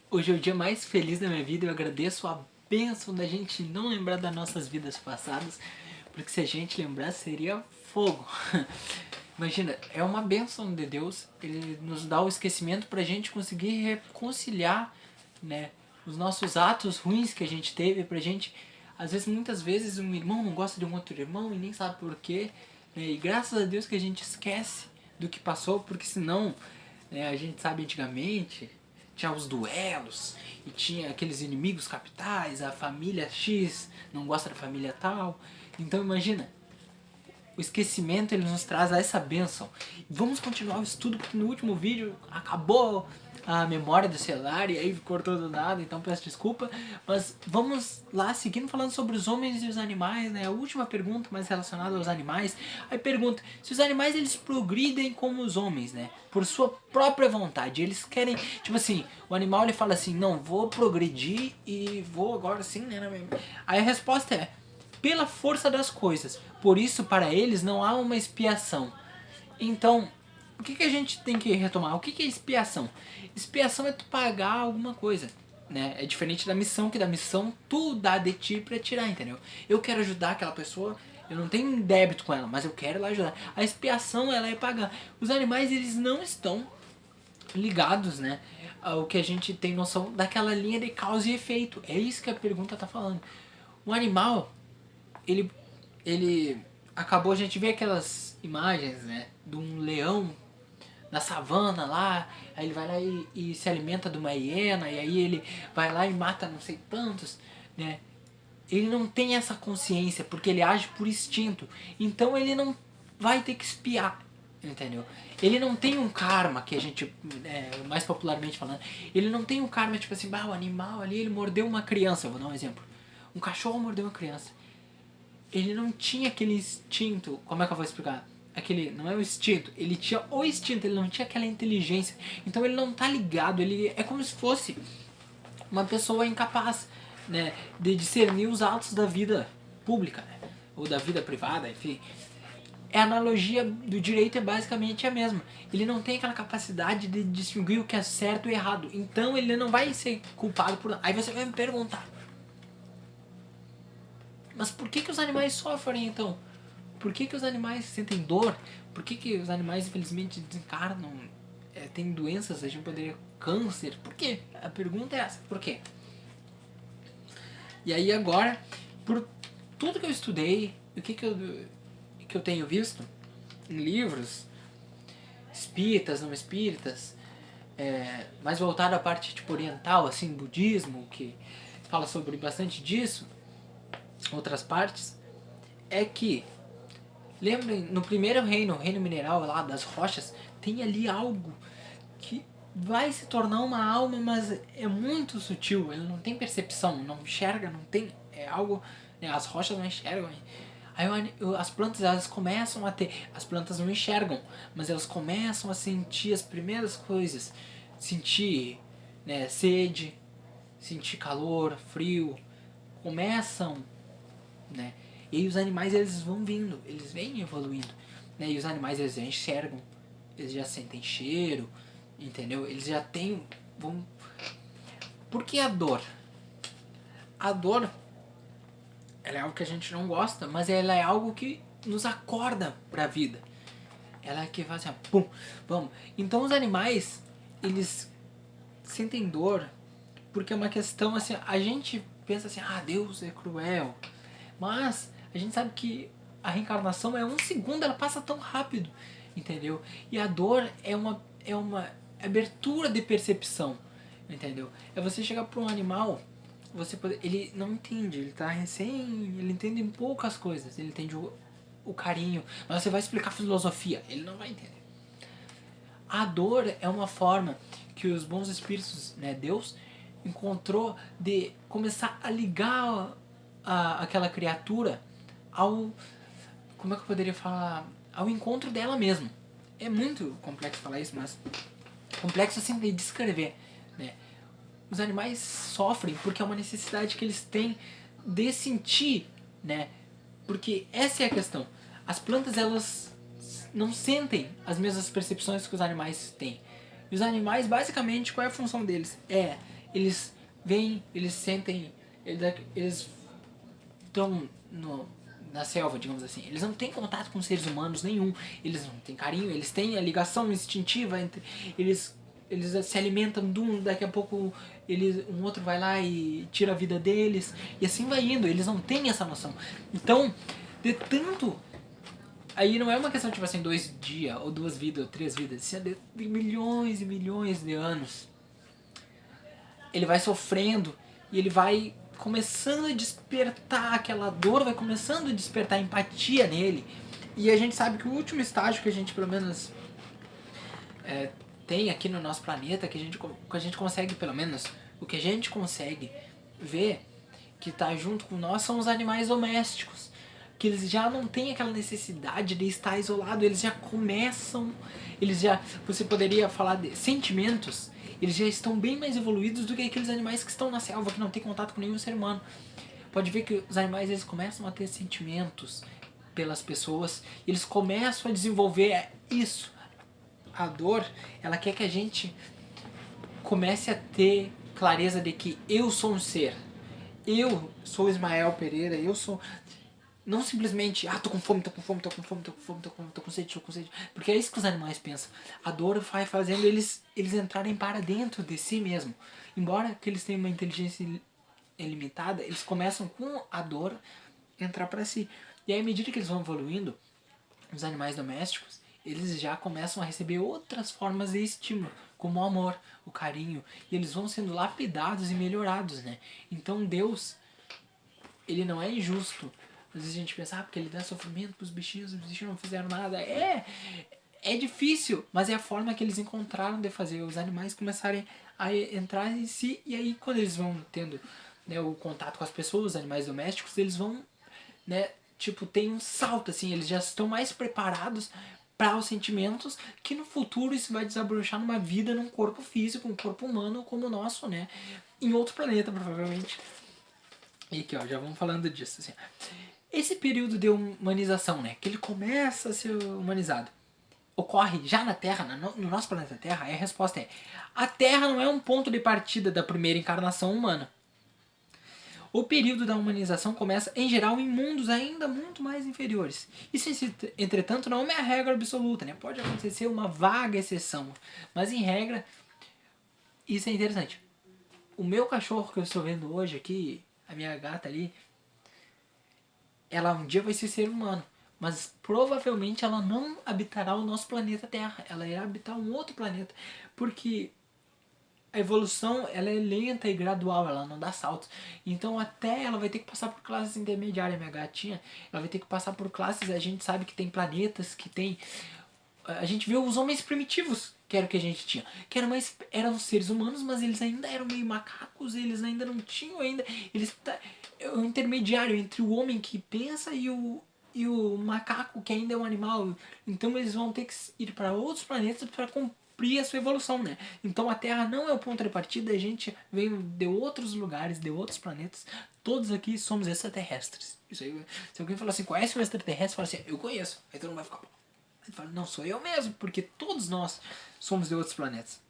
Hoje é o dia mais feliz da minha vida. Eu agradeço a bênção da gente não lembrar das nossas vidas passadas, porque se a gente lembrar seria fogo. Imagina, é uma bênção de Deus. Ele nos dá o esquecimento pra gente conseguir reconciliar, né, os nossos atos ruins que a gente teve, pra gente. Às vezes, muitas vezes, um irmão não gosta de um outro irmão e nem sabe porquê, né, e graças a Deus que a gente esquece do que passou, porque senão, né, a gente sabe antigamente tinha os duelos e tinha aqueles inimigos capitais, a família X não gosta da família tal. Então imagina, o esquecimento ele nos traz a essa bênção. Vamos continuar o estudo porque no último vídeo acabou a memória do celular e aí cortou do nada, então peço desculpa. Mas vamos lá, seguindo falando sobre os homens e os animais, né? A última pergunta mais relacionada aos animais. Aí pergunta, se os animais eles progridem como os homens, né? Por sua própria vontade. Eles querem, tipo assim, o animal ele fala assim, não, vou progredir e vou agora sim, né? Aí a resposta é, pela força das coisas. Por isso, para eles, não há uma expiação. Então, o que a gente tem que retomar? O que é expiação? Expiação é tu pagar alguma coisa. Né? É diferente da missão, que da missão tu dá de ti pra tirar, entendeu? Eu quero ajudar aquela pessoa, eu não tenho débito com ela, mas eu quero lá ajudar. A expiação, ela é pagar. Os animais, eles não estão ligados, né, ao que a gente tem noção daquela linha de causa e efeito. É isso que a pergunta tá falando. O animal, ele, ele acabou, a gente vê aquelas imagens, né, de um leão na savana lá, aí ele vai lá e se alimenta de uma hiena, e aí ele vai lá e mata não sei tantos, né, ele não tem essa consciência, porque ele age por instinto, então ele não vai ter que espiar, entendeu? Ele não tem um karma, que a gente, mais popularmente falando, ele não tem um karma tipo assim, o animal ali, ele mordeu uma criança, eu vou dar um exemplo, um cachorro mordeu uma criança, ele não tinha aquele instinto, como é que eu vou explicar? Aquele, não é o instinto, ele tinha o instinto, ele não tinha aquela inteligência, então ele não tá ligado, ele é como se fosse uma pessoa incapaz, né, de discernir os atos da vida pública, né, ou da vida privada, enfim. A analogia do direito é basicamente a mesma. Ele não tem aquela capacidade de distinguir o que é certo e errado, então ele não vai ser culpado por nada. Aí você vai me perguntar, mas por que os animais sofrem então? Por que os animais sentem dor? Por que os animais infelizmente desencarnam? Tem doenças, a gente poderia câncer. Por quê? A pergunta é essa, por quê? E aí agora, por tudo que eu estudei, o que eu tenho visto em livros, espíritas, não espíritas, mais voltado à parte tipo oriental, assim, budismo, que fala sobre bastante disso, outras partes, é que, lembrem, no primeiro reino, o reino mineral lá das rochas, tem ali algo que vai se tornar uma alma, mas é muito sutil, ele não tem percepção, não enxerga, não tem, é algo, né, as rochas não enxergam. Aí as plantas elas começam a ter, as plantas não enxergam, mas elas começam a sentir as primeiras coisas, sentir, né, sede, sentir calor, frio, começam, né? E aí os animais eles vão vindo, eles vêm evoluindo, né? E os animais eles já enxergam, eles já sentem cheiro, entendeu? Eles já têm, vão. Por que a dor? A dor, ela é algo que a gente não gosta, mas ela é algo que nos acorda para a vida. Ela é que faz assim, pum, vamos. Então os animais, eles sentem dor porque é uma questão assim, a gente pensa assim, Deus é cruel, mas a gente sabe que a reencarnação é um segundo, ela passa tão rápido, entendeu? E a dor é uma abertura de percepção, entendeu? É você chegar para um animal, ele não entende, ele tá recém, ele entende poucas coisas, ele entende o carinho, mas você vai explicar filosofia, ele não vai entender. A dor é uma forma que os bons espíritos, né, Deus, encontrou de começar a ligar aquela criatura ao, como é que eu poderia falar, ao encontro dela mesma. É muito complexo falar isso, mas complexo assim de descrever, né? Os animais sofrem porque é uma necessidade que eles têm de sentir, né? Porque essa é a questão. As plantas elas não sentem as mesmas percepções que os animais têm. E os animais, basicamente, qual é a função deles? eles vêm, eles sentem, eles estão na selva, digamos assim. Eles não têm contato com seres humanos nenhum. Eles não têm carinho, eles têm a ligação instintiva entre eles. Eles se alimentam de um, daqui a pouco um outro vai lá e tira a vida deles. E assim vai indo, eles não têm essa noção. Então, de tanto. Aí não é uma questão tipo assim, 2 dias, ou 2 vidas, ou 3 vidas. Isso é de milhões e milhões de anos. Ele vai sofrendo e ele vai começando a despertar aquela dor, vai começando a despertar a empatia nele. E a gente sabe que o último estágio que a gente pelo menos tem aqui no nosso planeta, que a gente consegue pelo menos, o que a gente consegue ver que tá junto com nós são os animais domésticos. Que eles já não têm aquela necessidade de estar isolado, eles já começam, eles já, você poderia falar de sentimentos, eles já estão bem mais evoluídos do que aqueles animais que estão na selva, que não tem contato com nenhum ser humano. Pode ver que os animais eles começam a ter sentimentos pelas pessoas, eles começam a desenvolver isso. A dor, ela quer que a gente comece a ter clareza de que eu sou um ser. Eu sou Ismael Pereira, eu sou. Não simplesmente, tô com fome, tô com fome, tô com fome, tô com fome, tô com sede, tô com sede. Porque é isso que os animais pensam. A dor vai fazendo eles entrarem para dentro de si mesmo. Embora que eles tenham uma inteligência limitada, eles começam com a dor entrar para si. E aí, à medida que eles vão evoluindo, os animais domésticos, eles já começam a receber outras formas de estímulo, como o amor, o carinho, e eles vão sendo lapidados e melhorados, né? Então Deus, ele não é injusto. Às vezes a gente pensa, porque ele dá sofrimento pros bichinhos, os bichinhos não fizeram nada. É difícil, mas é a forma que eles encontraram de fazer os animais começarem a entrar em si, e aí quando eles vão tendo, né, o contato com as pessoas, os animais domésticos, eles vão, né, tipo, tem um salto, assim, eles já estão mais preparados para os sentimentos, que no futuro isso vai desabrochar numa vida num corpo físico, um corpo humano como o nosso, né, em outro planeta, provavelmente. E aqui, ó, já vamos falando disso, assim. Esse período de humanização, né, que ele começa a ser humanizado, ocorre já na Terra, no nosso planeta Terra. Aí a resposta é: a Terra não é um ponto de partida da primeira encarnação humana. O período da humanização começa, em geral, em mundos ainda muito mais inferiores. Isso, entretanto, não é a regra absoluta, né? Pode acontecer uma vaga exceção, mas em regra, isso é interessante. O meu cachorro que eu estou vendo hoje aqui, a minha gata ali, ela um dia vai ser ser humano, mas provavelmente ela não habitará o nosso planeta Terra. Ela irá habitar um outro planeta, porque a evolução ela é lenta e gradual, ela não dá saltos. Então até ela vai ter que passar por classes intermediárias, minha gatinha. Ela vai ter que passar por classes, a gente sabe que tem planetas, que tem... A gente vê os homens primitivos, que era o que a gente tinha. Que eram seres humanos, mas eles ainda eram meio macacos, eles ainda não tinham ainda... É o intermediário entre o homem que pensa e o macaco que ainda é um animal. Então eles vão ter que ir para outros planetas para cumprir a sua evolução, né? Então a Terra não é o ponto de partida, a gente vem de outros lugares, de outros planetas. Todos aqui somos extraterrestres. Isso aí, se alguém falar assim, conhece um extraterrestre? Fala assim, eu conheço. Aí todo mundo vai ficar... Ele fala, não, sou eu mesmo, porque todos nós somos de outros planetas.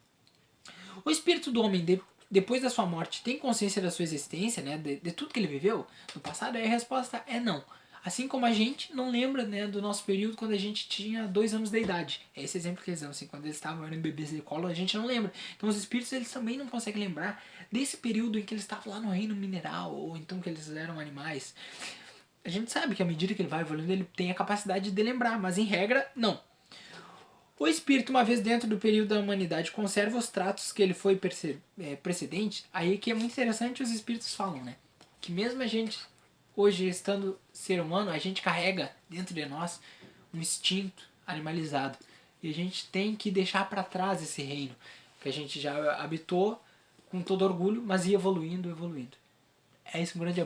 O espírito do homem, depois da sua morte, tem consciência da sua existência, né, de tudo que ele viveu no passado? Aí a resposta é não. Assim como a gente não lembra, né, do nosso período quando a gente tinha 2 anos de idade. É esse exemplo que eles dão, assim, quando eles estavam em bebês de colo, a gente não lembra. Então os espíritos, eles também não conseguem lembrar desse período em que eles estavam lá no reino mineral, ou então que eles eram animais. A gente sabe que à medida que ele vai evoluindo, ele tem a capacidade de lembrar, mas em regra, não. O espírito, uma vez dentro do período da humanidade, conserva os tratos que ele foi precedente. Aí que é muito interessante os espíritos falam, né? Que mesmo a gente, hoje estando ser humano, a gente carrega dentro de nós um instinto animalizado. E a gente tem que deixar para trás esse reino que a gente já habitou com todo orgulho, mas ia evoluindo, evoluindo. É isso, um grande